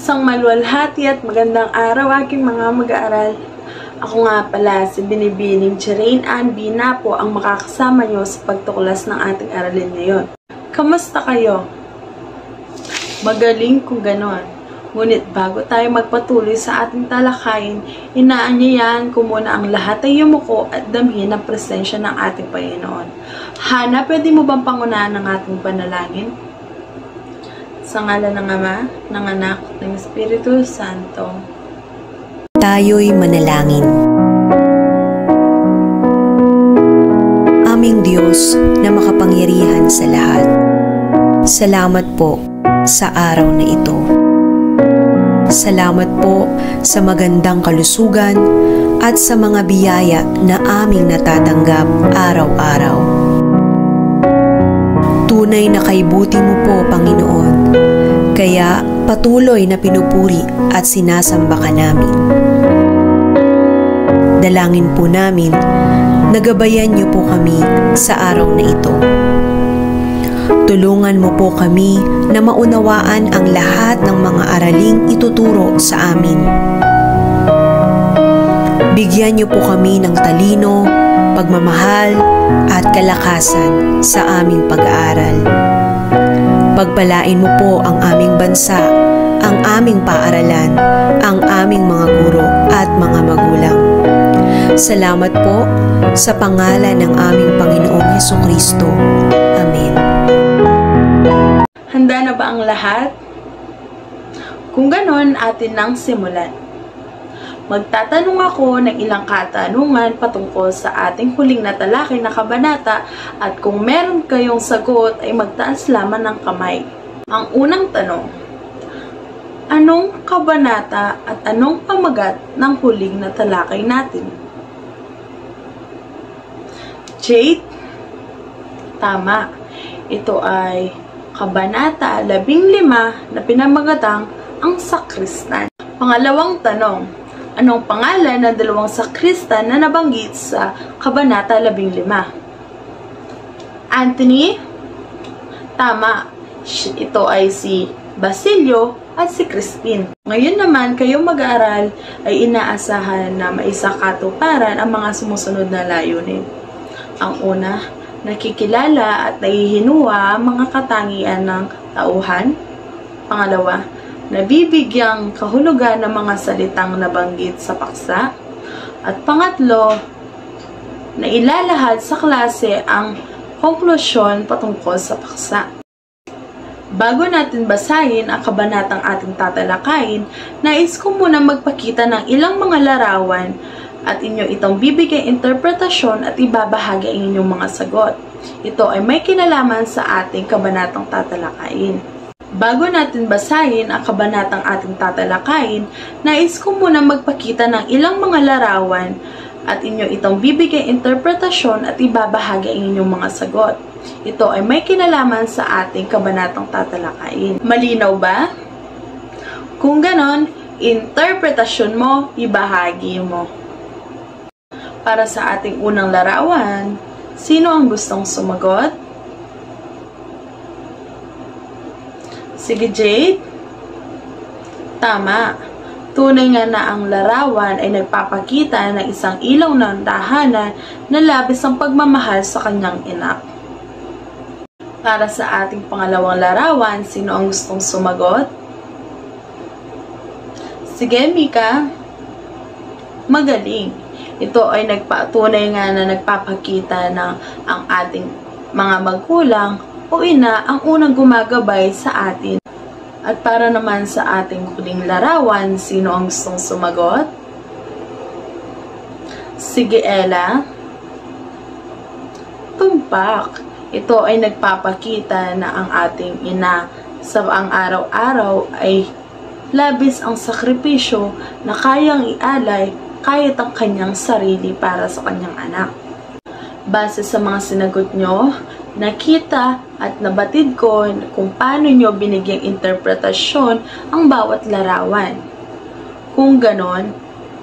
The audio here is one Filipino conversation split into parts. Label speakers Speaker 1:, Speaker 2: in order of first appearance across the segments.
Speaker 1: Isang maluwalhati at magandang araw aking mga mag-aaral. Ako nga pala si Binibining Jeraine Ann Binapo ang makakasama nyo sa pagtuklas ng ating aralin ngayon. Kamusta kayo? Magaling kung ganon. Ngunit bago tayo magpatuloy sa ating talakayin, inaanyayahan ko muna ang lahat ay yumuko at damhin ang presensya ng ating Panginoon. Hana, pwede mo bang pangunahan ng ating panalangin? Sa ngalan ng Ama, ng Anak, ng Espiritu Santo.
Speaker 2: Tayo'y manalangin. Aming Diyos na makapangyarihan sa lahat, salamat po sa araw na ito. Salamat po sa magandang kalusugan at sa mga biyaya na aming natatanggap araw-araw. Tunay na kaibuti mo po, Panginoon, kaya patuloy na pinupuri at sinasamba ka namin. Dalangin po namin, nagabayan niyo po kami sa araw na ito. Tulungan mo po kami na maunawaan ang lahat ng mga araling ituturo sa amin. Bigyan niyo po kami ng talino, pagmamahal at kalakasan sa aming pag-aaral. Pagpalain mo po ang aming bansa, ang aming paaralan, ang aming mga guro at mga magulang. Salamat po sa pangalan ng aming Panginoong Hesukristo. Amen.
Speaker 1: Handa na ba ang lahat? Kung ganon, atin nang simulan. Magtatanong ako ng ilang katanungan patungkol sa ating huling natalakay na kabanata at kung meron kayong sagot ay magtaas lamang ng kamay. Ang unang tanong, anong kabanata at anong pamagat ng huling natalakay natin? Jade? Tama. Ito ay kabanata 15 na pinamagatang ang sakristan. Pangalawang tanong, anong pangalan ng dalawang sakristan na nabanggit sa kabanata 15? Anthony? Tama. Ito ay si Basilio at si Crispin. Ngayon naman, kayong mag-aaral ay inaasahan na maisakatuparan ang mga sumusunod na layunin. Ang una, nakikilala at naihinuwa ang mga katangian ng tauhan. Pangalawa, nabibigyang kahulugan ng mga salitang nabanggit sa paksa. At pangatlo, nailalahad sa klase ang konklusyon patungkol sa paksa. Bago natin basahin ang kabanatang ating tatalakayin, nais ko muna magpakita ng ilang mga larawan at inyo itong bibigay interpretasyon at ibabahagi ang inyong mga sagot. Ito ay may kinalaman sa ating kabanatang tatalakayin. Bago natin basahin ang kabanatang ating tatalakayin, nais ko muna magpakita ng ilang mga larawan at inyo itong bibigay interpretasyon at ibabahagi ang inyong mga sagot. Ito ay may kinalaman sa ating kabanatang tatalakayin. Malinaw ba? Kung ganon, interpretasyon mo, ibahagi mo. Para sa ating unang larawan, sino ang gustong sumagot? Sige, Jade. Tama. Tunay nga na ang larawan ay nagpapakita ng isang ilaw ng tahanan na labis ang pagmamahal sa kanyang ina. Para sa ating pangalawang larawan, sino ang gustong sumagot? Sige, Mika. Magaling. Ito ay tunay nga na nagpapakita ng ang ating mga magulang o ina ang unang gumagabay sa atin. At para naman sa ating huling larawan, sino ang gustong sumagot? Sige, Ella. Tumpak. Ito ay nagpapakita na ang ating ina sa ang araw-araw ay labis ang sakripisyo na kayang ialay kahit ang kanyang sarili para sa kanyang anak. Base sa mga sinagot nyo, nakita at nabatid ko kung paano nyo binigyang interpretasyon ang bawat larawan. Kung ganon,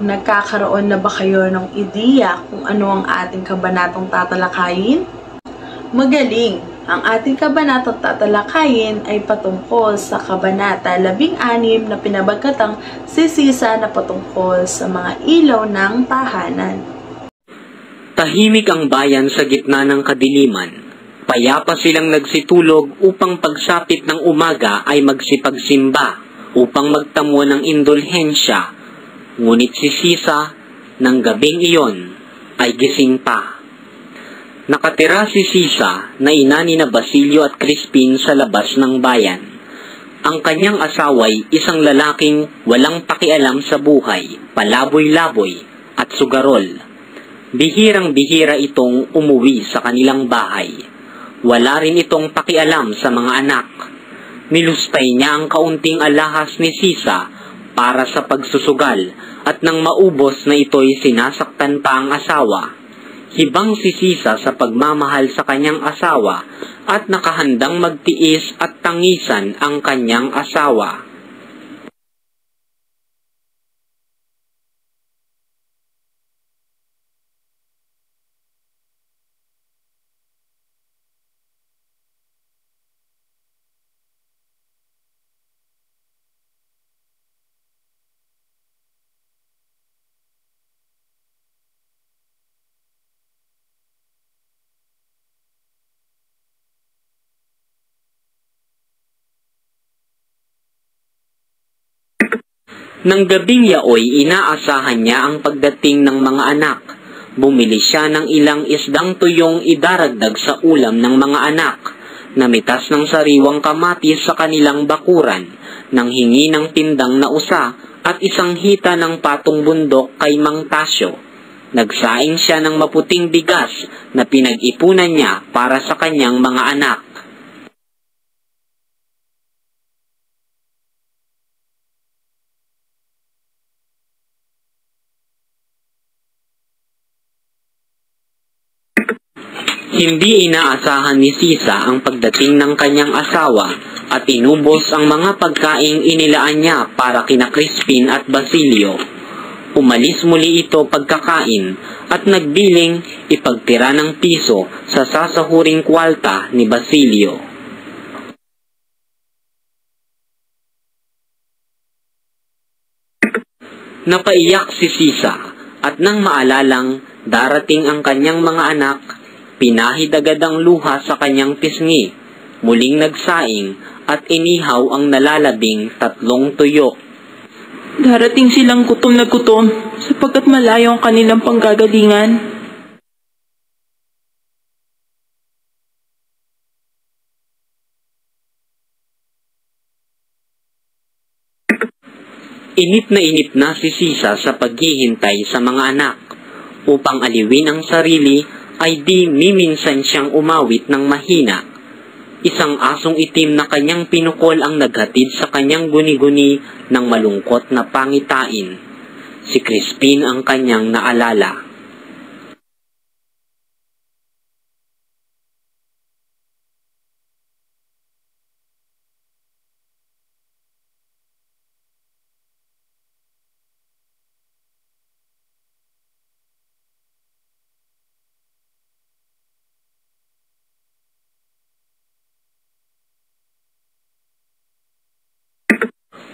Speaker 1: nagkakaroon na ba kayo ng ideya kung ano ang ating kabanatang tatalakayin? Magaling! Ang ating kabanatang tatalakayin ay patungkol sa kabanata 16 na pinabagkatang sisisa na patungkol sa mga ilaw ng tahanan.
Speaker 3: Tahimik ang bayan sa gitna ng kadiliman. Payapa silang nagsitulog upang pagsapit ng umaga ay magsipagsimba upang magtamo ng indulhensya. Ngunit si Sisa ng gabing iyon ay gising pa. Nakatira si Sisa na ina ni na Basilio at Crispin sa labas ng bayan. Ang kanyang asawa'y isang lalaking walang pakialam sa buhay, palaboy-laboy at sugarol. Bihirang-bihira itong umuwi sa kanilang bahay. Wala rin itong pakialam sa mga anak. Nilustay niya ang kaunting alahas ni Sisa para sa pagsusugal at nang maubos na ito'y sinasaktan pa ang asawa. Hibang si Sisa sa pagmamahal sa kanyang asawa at nakahandang magtiis at tangisan ang kanyang asawa. Nang gabing yaoy, inaasahan niya ang pagdating ng mga anak. Bumili siya ng ilang isdang tuyong idaragdag sa ulam ng mga anak. Namitas ng sariwang kamatis sa kanilang bakuran, nang hingi ng tindang na usa at isang hita ng patong bundok kay Mang Tasyo. Nagsaing siya ng maputing bigas na pinag-ipunan niya para sa kanyang mga anak. Hindi inaasahan ni Sisa ang pagdating ng kanyang asawa at inubos ang mga pagkaing inilaan niya para kina Crispin at Basilio. Umalis muli ito pagkakain at nagbiling ipagtira ng piso sa sasahuring kwalta ni Basilio. Napaiyak si Sisa at nang maalalang darating ang kanyang mga anak, pinahid agad ang luha sa kanyang pisngi, muling nagsaing at inihaw ang nalalabing 3 tuyo.
Speaker 4: Darating silang gutom na gutom sapagkat malayo ang kanilang panggagalingan.
Speaker 3: Inip na si Sisa sa paghihintay sa mga anak. Upang aliwin ang sarili, ay di miminsan siyang umawit ng mahina. Isang asong itim na kanyang pinukol ang naghatid sa kanyang guni-guni ng malungkot na pangitain. Si Crispin ang kanyang naalala.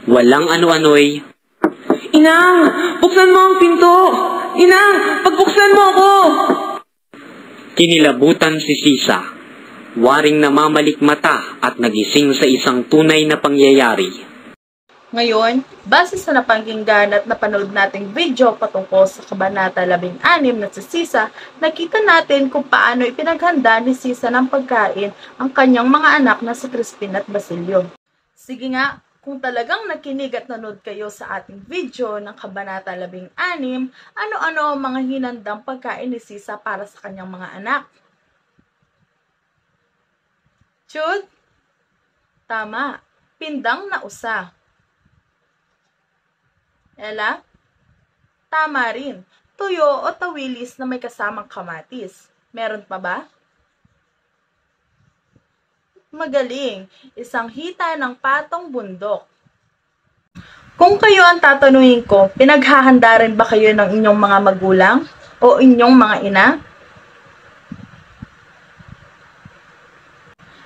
Speaker 3: Walang ano-ano'y,
Speaker 4: Inang, buksan mo ang pinto! Inang, pagbuksan mo ako!
Speaker 3: Kinilabutan si Sisa. Waring namamalik mata at nagising sa isang tunay na pangyayari.
Speaker 1: Ngayon, base sa napakinggan at napanood nating video patungkol sa kabanata 16 na si Sisa, nakita natin kung paano ipinaghanda ni Sisa ng pagkain ang kanyang mga anak na si Crispin at Basilio. Sige nga, kung talagang nakinig at nanood kayo sa ating video ng kabanata 16, ano-ano ang mga hinandang pagkain ni Sisa para sa kanyang mga anak? Chud? Tama, pindang na usa. Ella? Tama rin, tuyo o tawilis na may kasamang kamatis. Meron pa ba? Magaling, isang hita ng patong bundok. Kung kayo ang tatanungin ko, pinaghahanda rin ba kayo ng inyong mga magulang o inyong mga ina?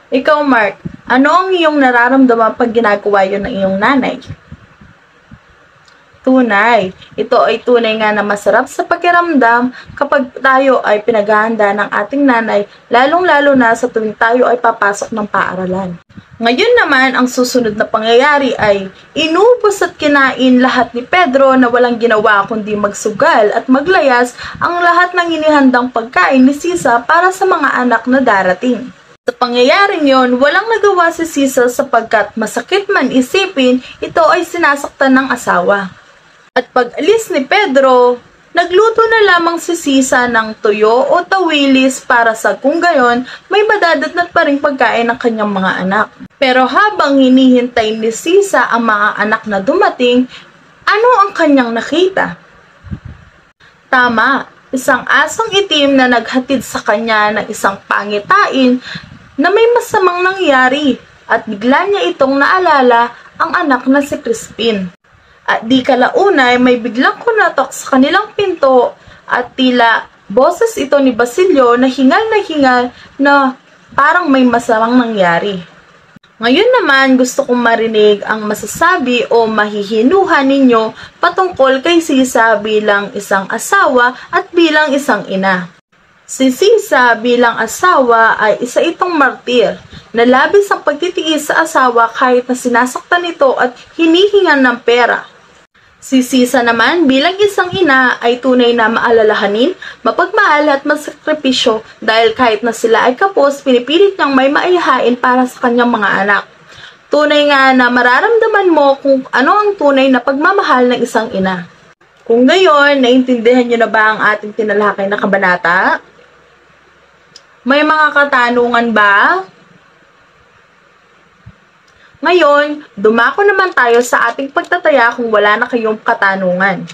Speaker 1: Ikaw, Mark, ano ang iyong nararamdaman pag ginagawa yun ng iyong nanay? Tunay. Ito ay tunay nga na masarap sa pakiramdam kapag tayo ay pinaghahanda ng ating nanay, lalong-lalo na sa tuwing tayo ay papasok ng paaralan. Ngayon naman, ang susunod na pangyayari ay inubos at kinain lahat ni Pedro na walang ginawa kundi magsugal at maglayas ang lahat ng inihandang pagkain ni Sisa para sa mga anak na darating. Sa pangyayaring yon, walang nagawa si Sisa sapagkat masakit man isipin, ito ay sinasaktan ng asawa. At pag-alis ni Pedro, nagluto na lamang si Sisa ng tuyo o tawilis para sa kung gayon, may madadatnat pa rin pagkain ng kanyang mga anak. Pero habang hinihintay ni Sisa ang mga anak na dumating, ano ang kanyang nakita? Tama, isang asong itim na naghatid sa kanya ng isang pangitain na may masamang nangyari at bigla niya itong naalala ang anak na si Crispin. At di kalaunay may biglang kunatok sa kanilang pinto at tila boses ito ni Basilio na hingal na parang may masamang nangyari. Ngayon naman gusto kong marinig ang masasabi o mahihinuhan ninyo patungkol kay Sisa bilang isang asawa at bilang isang ina. Si Sisa bilang asawa ay isa itong martir na labis ang pagtitiis sa asawa kahit na sinasaktan ito at hinihingan ng pera. Si Sisa naman bilang isang ina ay tunay na maalalahanin, mapagmahal at masakripisyo dahil kahit na sila ay kapos, pinipilit niyang may maihain para sa kanyang mga anak. Tunay nga na mararamdaman mo kung ano ang tunay na pagmamahal ng isang ina. Kung gayon, naintindihan niyo na ba ang ating tinalakay na kabanata? May mga katanungan ba? Ngayon, dumako naman tayo sa ating pagtataya kung wala na kayong katanungan.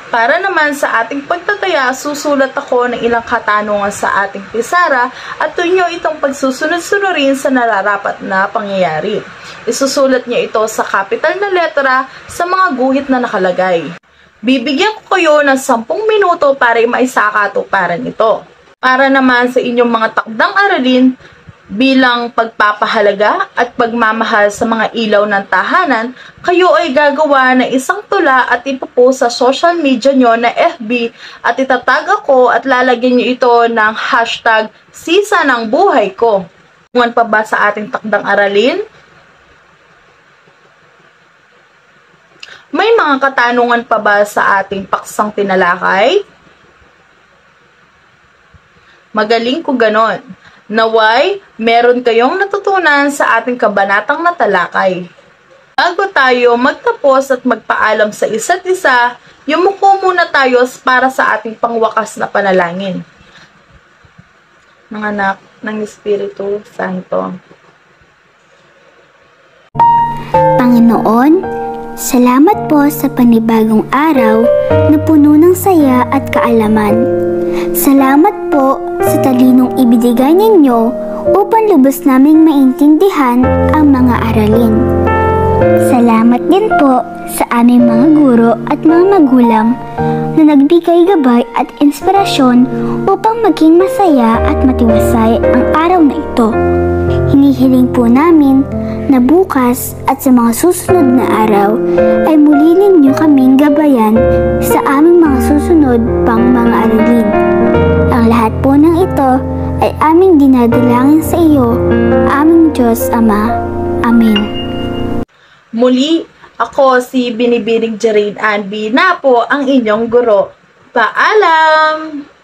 Speaker 1: Para naman sa ating pagtataya, susulat ako ng ilang katanungan sa ating pisara at tunyo itong pagsusunod-sunurin sa nararapat na pangyayari. Isusulat niyo ito sa kapital na letra sa mga guhit na nakalagay. Bibigyan ko kayo ng 10 minuto para maisakatuparan ito. Para naman sa inyong mga takdang aralin, bilang pagpapahalaga at pagmamahal sa mga ilaw ng tahanan, kayo ay gagawa ng isang tula at ipopost sa social media nyo na FB at itatag ako at lalagyan nyo ito ng hashtag Sisa ng Buhay Ko. Tungan pa ba sa ating takdang aralin? May mga katanungan pa ba sa ating paksang tinalakay? Magaling ko ganon. Naway, meron kayong natutunan sa ating kabanatang natalakay. Bago tayo magtapos at magpaalam sa isa't isa, yumuko muna tayo para sa ating pangwakas na panalangin. Ng anak ng Espiritu Santo.
Speaker 5: Panginoon, salamat po sa panibagong araw na puno ng saya at kaalaman. Salamat po sa talinong ibinigay ninyo upang lubos naming maintindihan ang mga aralin. Salamat din po sa aming mga guro at mga magulang na nagbigay gabay at inspirasyon upang maging masaya at matiwasay ang araw na ito. Hinihiling po namin na bukas at sa mga susunod na araw ay muli ninyo kaming gabayan sa aming mga susunod pang mga aralin. Ang lahat po ng ito ay aming dinadalangin sa iyo, aming Diyos Ama. Amen.
Speaker 1: Muli, ako si Binibining Jarade Ann B. na po ang inyong guro. Paalam!